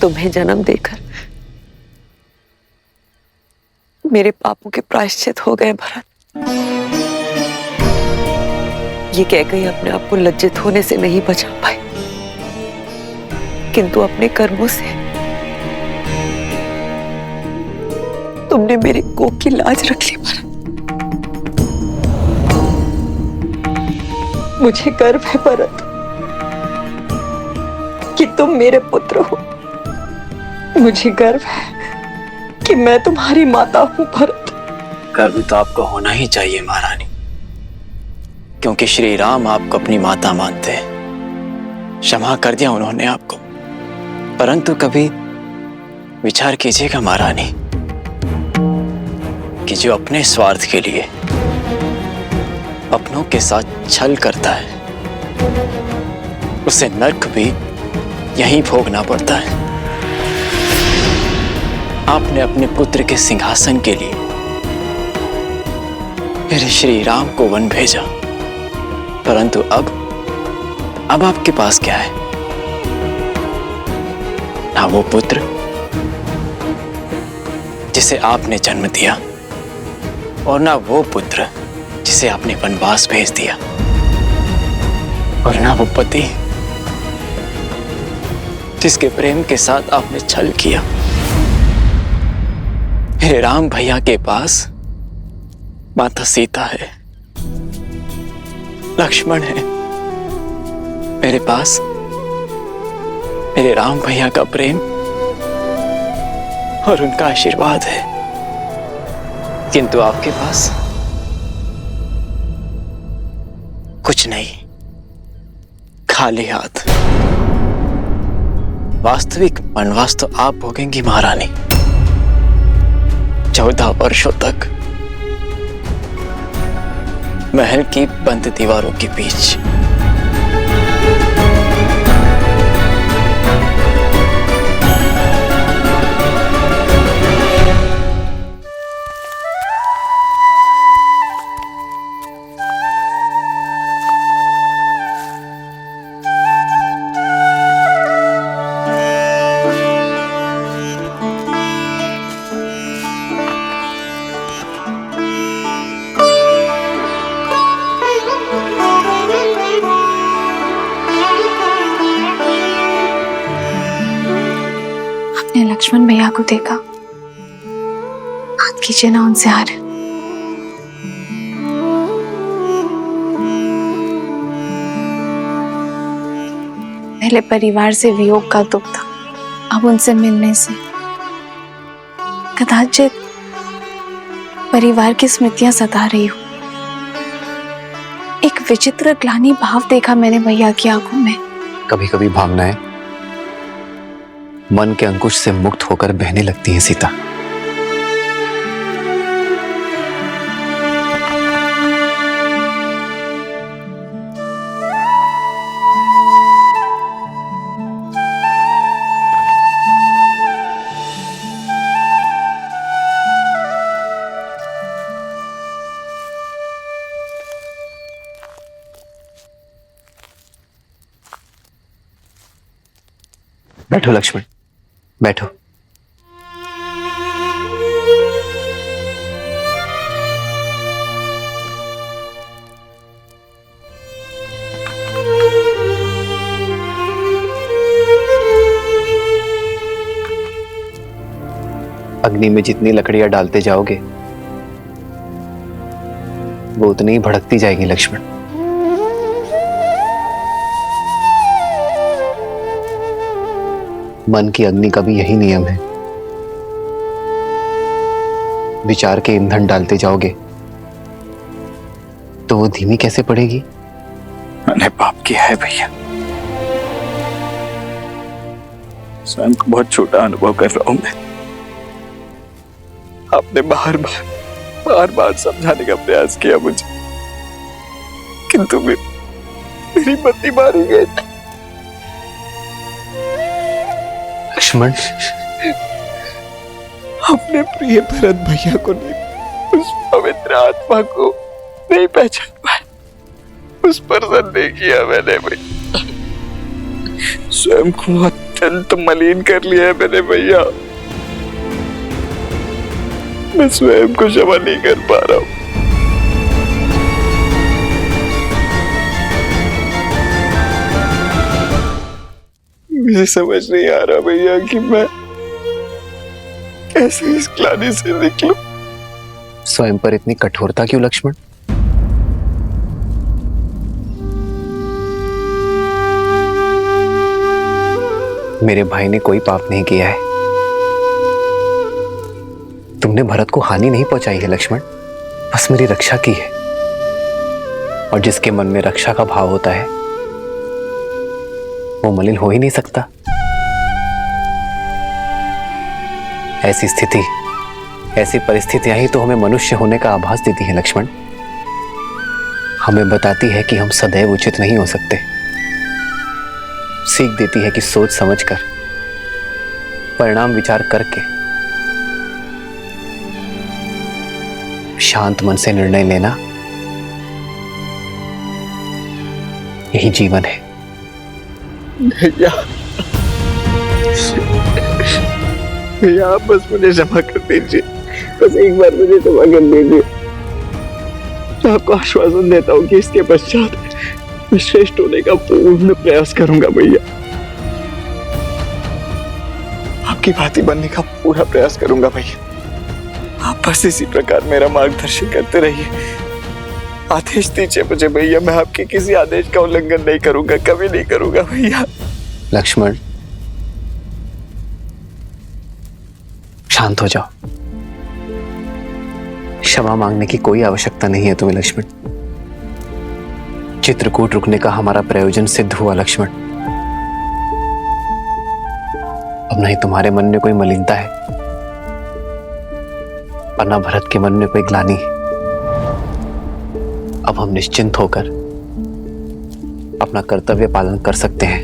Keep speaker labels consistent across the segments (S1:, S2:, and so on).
S1: तुम्हें जन्म देकर मेरे पापों के प्रायश्चित हो गए भरत। ये कह गई अपने आप को लज्जित होने से नहीं बचा पाई, किंतु अपने कर्मों से तुमने मेरे कोख की लाज रख ली भरत। मुझे गर्व है भरत कि तुम मेरे पुत्र हो। मुझे गर्व है कि मैं तुम्हारी माता हूं भरत।
S2: गर्व तो आपको होना ही चाहिए महारानी, क्योंकि श्री राम आपको अपनी माता मानते हैं। क्षमा कर दिया उन्होंने आपको, परंतु कभी विचार कीजिएगा महारानी कि जो अपने स्वार्थ के लिए अपनों के साथ छल करता है, उसे नर्क भी यहीं भोगना पड़ता है। आपने अपने पुत्र के सिंहासन के लिए मेरे श्री राम को वन भेजा, परंतु अब आपके पास क्या है? ना वो पुत्र जिसे आपने जन्म दिया, और ना वो पुत्र जिसे आपने वनवास भेज दिया, और ना वो पति जिसके प्रेम के साथ आपने छल किया। मेरे राम भैया के पास माता सीता है, लक्ष्मण है। मेरे पास मेरे राम भैया का प्रेम और उनका आशीर्वाद है, किंतु आपके पास कुछ नहीं, खाली हाथ। वास्तविक वनवास तो आप भोगेंगी महारानी, 14 वर्षों तक महल की बंद दीवारों के बीच।
S3: लक्ष्मण भैया को देखा, बात कीजिए ना उनसे हार। पहले परिवार से वियोग का दुख था, अब उनसे मिलने से कदाचित परिवार की स्मृतियां सता रही हो। एक विचित्र ग्लानि भाव देखा मैंने भैया की आंखों में।
S4: कभी कभी भावनाएं मन के अंकुश से मुक्त होकर बहने लगती हैं सीता। बैठो लक्ष्मण, बैठो। अग्नि में जितनी लकड़ियां डालते जाओगे वो उतनी ही भड़कती जाएगी लक्ष्मण। मन की अग्नि का भी यही नियम है। विचार के ईंधन डालते जाओगे तो वो धीमी कैसे पड़ेगी?
S2: मैंने पाप किया है भैया, स्वयं को बहुत छोटा अनुभव कर रहा हूं मैं। आपने बार बार समझाने का प्रयास किया मुझे, किंतु मेरी मति मारी गई।
S4: लक्ष्मण,
S2: अपने प्रिय भरत भैया को नहीं, उस पवित्र आत्मा को नहीं पहचान पाया, उस पर नहीं किया मैंने भैया। स्वयं को तन तो मलिन कर लिया है मैंने भैया। मैं स्वयं को क्षमा नहीं कर पा रहा हूं। मुझे समझ नहीं आ रहा भैया कि मैं कैसे इस ग्लानि से निकलूं।
S4: स्वयं पर इतनी कठोरता क्यों लक्ष्मण? मेरे भाई ने कोई पाप नहीं किया है। तुमने भरत को हानि नहीं पहुंचाई है लक्ष्मण, बस मेरी रक्षा की है। और जिसके मन में रक्षा का भाव होता है वो मलिन हो ही नहीं सकता। ऐसी स्थिति, ऐसी परिस्थितियां ही तो हमें मनुष्य होने का आभास देती है लक्ष्मण। हमें बताती है कि हम सदैव उचित नहीं हो सकते। सीख देती है कि सोच समझकर, परिणाम विचार करके, शांत मन से निर्णय लेना, यही जीवन है।
S2: भैया, भैया आप बस मुझे क्षमा कर दीजिए, बस एक बार मुझे क्षमा कर दीजिए। मैं आपको आश्वासन देता हूँ कि इसके पश्चात मैं श्रेष्ठ होने का पूर्ण प्रयास करूंगा भैया। आपकी भांति बनने का पूरा प्रयास करूंगा भैया। आप बस इसी प्रकार मेरा मार्गदर्शन करते रहिए। आदेश दीजिए मुझे भैया, मैं आपके किसी आदेश का उल्लंघन नहीं करूंगा, कभी नहीं करूंगा भैया।
S4: लक्ष्मण शांत हो जाओ। क्षमा मांगने की कोई आवश्यकता नहीं है तुम्हें लक्ष्मण। चित्रकूट रुकने का हमारा प्रयोजन सिद्ध हुआ लक्ष्मण। अब नहीं तुम्हारे मन में कोई मलिनता है और ना भरत के मन में कोई ग्लानि। अब हम निश्चिंत होकर अपना कर्तव्य पालन कर सकते हैं।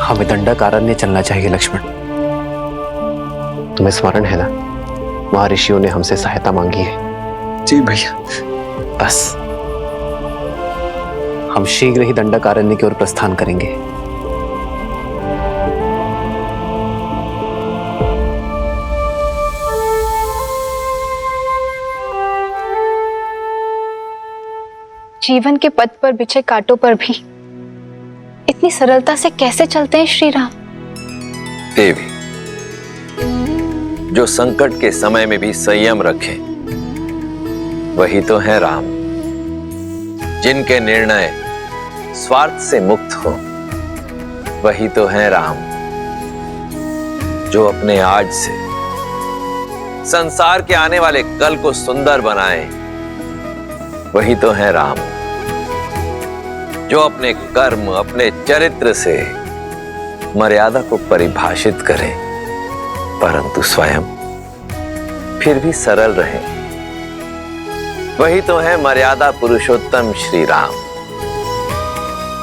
S4: हमें दंडकारण्य चलना चाहिए लक्ष्मण। तुम्हें स्मरण है ना, महर्षियों ने हमसे सहायता मांगी है।
S2: जी भैया।
S4: बस हम शीघ्र ही दंडकारण्य की ओर प्रस्थान करेंगे।
S3: जीवन के पथ पर बिछे कांटों पर भी इतनी सरलता से कैसे चलते हैं श्री राम?
S5: देवी, जो संकट के समय में भी संयम रखे वही तो है राम। जिनके निर्णय स्वार्थ से मुक्त हो वही तो है राम। जो अपने आज से संसार के आने वाले कल को सुंदर बनाए वही तो है राम। जो अपने कर्म, अपने चरित्र से मर्यादा को परिभाषित करे परंतु स्वयं फिर भी सरल रहे वही तो है मर्यादा पुरुषोत्तम श्री राम।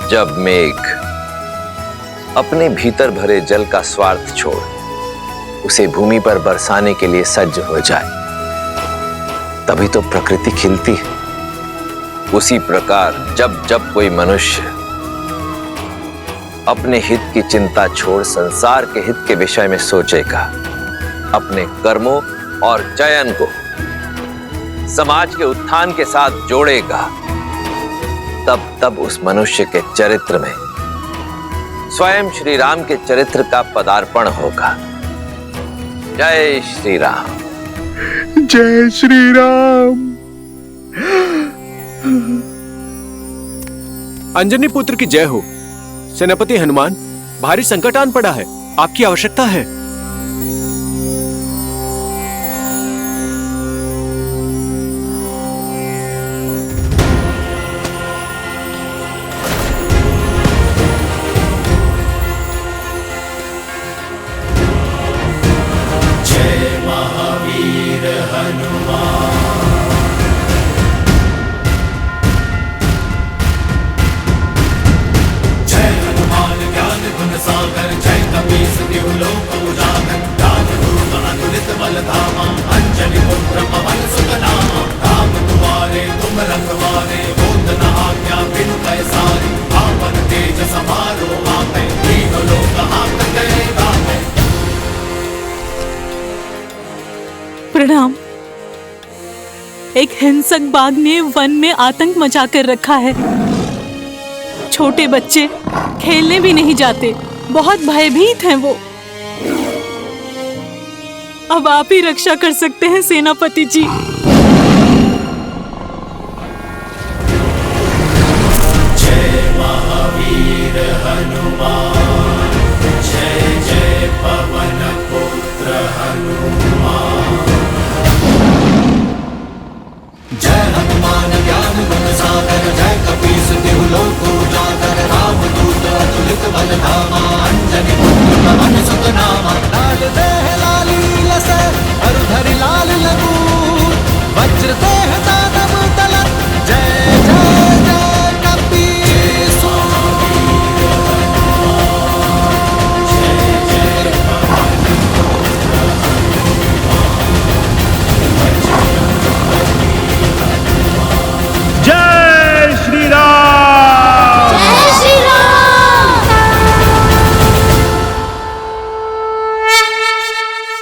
S5: जब मेघ अपने भीतर भरे जल का स्वार्थ छोड़ उसे भूमि पर बरसाने के लिए सज्ज हो जाए तभी तो प्रकृति खिलती है। उसी प्रकार जब जब कोई मनुष्य अपने हित की चिंता छोड़ संसार के हित के विषय में सोचेगा, अपने कर्मों और चयन को समाज के उत्थान के साथ जोड़ेगा, तब तब उस मनुष्य के चरित्र में स्वयं श्री राम के चरित्र का पदार्पण होगा। जय श्री राम।
S2: जय श्री राम।
S6: अंजनी पुत्र की जय हो। सेनापति हनुमान, भारी संकट आन पड़ा है, आपकी आवश्यकता है।
S7: सागर जय कपीस देव लोक प्रणाम। एक हिंसक बाघ ने वन में आतंक मचा कर रखा है। छोटे बच्चे खेलने भी नहीं जाते, बहुत भयभीत हैं वो। अब आप ही रक्षा कर सकते हैं सेनापति जी।